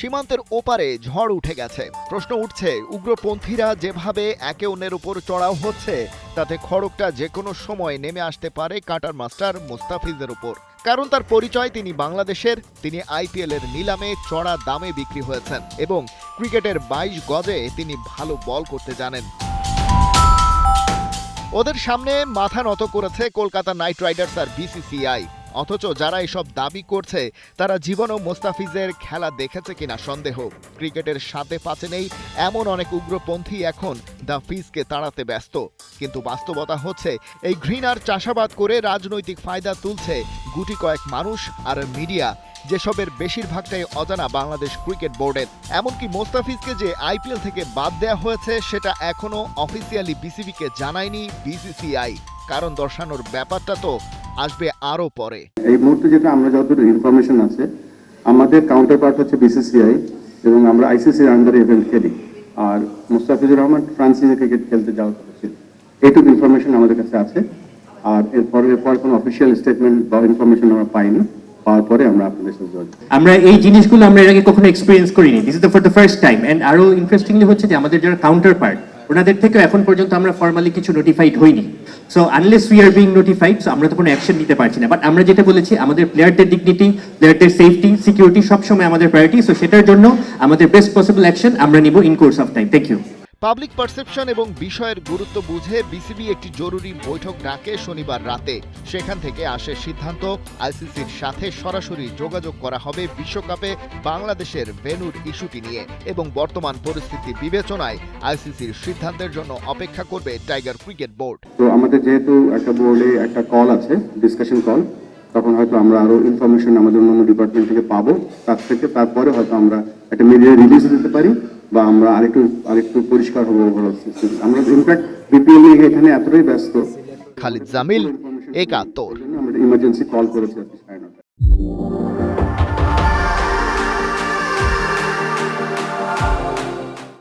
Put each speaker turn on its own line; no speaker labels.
সীমান্তের ওপারে ঝড় উঠে গেছে। প্রশ্ন উঠছে, উগ্রপন্থীরা যেভাবে একে অন্যের উপর চড়াও হচ্ছে তাতে খড়গটা যে কোনো সময় নেমে আসতে পারে কাটার মাস্টার মুস্তাফিজের উপর। কারণ তার পরিচয়, তিনি বাংলাদেশের, তিনি আইপিএল এর নিলামে চড়া দামে বিক্রি হয়েছেন এবং ক্রিকেটের 22 গজে তিনি ভালো বল করতে জানেন। ওদের সামনে মাথা নত করেছে কলকাতা নাইট রাইডার্স আর বিসিসিআই। অথচ যারা এসব দাবি করছে তারা জীবনও মোস্তাফিজের খেলা দেখেছে কিনা সন্দেহ। ক্রিকেটের সাথে পাচে নেই এমন অনেক উগ্রপন্থী এখন দ্য ফিজকে তাড়াতে ব্যস্ত। কিন্তু বাস্তবতা হচ্ছে, এই ঘৃণার চাষাবাদ করে রাজনৈতিক ফায়দা তুলছে গুটি কয়েক মানুষ আর মিডিয়া, যেসবের বেশিরভাগটাই অজানা বাংলাদেশ ক্রিকেট বোর্ডের। এমনকি মোস্তাফিজকে যে আইপিএল থেকে বাদ দেওয়া হয়েছে সেটা এখনো অফিসিয়ালি বিসিবিকে জানায়নি বিসিসিআই। কারণ দর্শানোর ব্যাপারটা তো আসবে আরো পরে।
এই মুহূর্তে যেটা আমরা যতদূর ইনফরমেশন আছে, আমাদের কাউন্টার পার্ট হচ্ছে বিসিসিআই এবং আমরা আইসিসির আন্ডারে ইভেন্ট খেলি। আর মুস্তাফিজুর রহমান ফ্রান্সিসে ক্রিকেট খেলতে যাওয়া হচ্ছে, এইটুকু ইনফরমেশন আমাদের কাছে আছে। আর এরপর কোনো অফিসিয়াল স্টেটমেন্ট বা ইনফরমেশন আমরা পাইনি। পাওয়ার পরে আমরা আপনাদের সাথে
আমরা এই জিনিসগুলো আমরা এর আগে কখনো এক্সপেরিয়েন্স করিনি। This is the for the first time. And আরো ইন্টারেস্টিংলি হচ্ছে যে আমাদের যারা কাউন্টার পার্ট, ওনাদের থেকে এখন পর্যন্ত আমরা ফর্মালি কিছু নোটিফাইড হইনি। So unless we are being notified, so আমরা তো কোনো অ্যাকশন নিতে পারছি না। বাট আমরা যেটা বলেছি, আমাদের প্লেয়ারদের ডিগনিটি, প্লেয়ারদের সেফটি, সিকিউরিটি সবসময় আমাদের প্রায়োরিটি। সো সেটার জন্য আমাদের বেস্ট পসিবল অ্যাকশন আমরা নিব in course of time. Thank you.
Public perception এবং বিষয়ের গুরুত্ব বুঝে বিসিবি একটি জরুরি বৈঠক ডাকে শনিবার রাতে। সেখান থেকে আসে সিদ্ধান্ত, আইসিসির সাথে সরাসরি যোগাযোগ করা হবে বিশ্বকাপে বাংলাদেশের ভেন্যুর ইস্যুটি নিয়ে এবং বর্তমান পরিস্থিতি বিবেচনায় আইসিসির সিদ্ধান্তের জন্য অপেক্ষা করবে টাইগার ক্রিকেট বোর্ড।
তো আমাদের যেহেতু একটা বোর্ডে একটা কল আছে, ডিসকাশন কল, তখন হয়তো আমরা আরো ইনফরমেশন আমাদের অন্য ডিপার্টমেন্ট থেকে পাবো। তারপরে হয়তো আমরা একটা মিডিয়া রিলিজ দিতে পারি বা আমরা আরেকটু পরিষ্কার হবো। আমরা ইনফ্যাক্ট বিপিএল এখানে এতটাই ব্যস্ত।
খালিদ জামিল, একাত্তর।
আমরা ইমার্জেন্সি কল করেছি 9:30।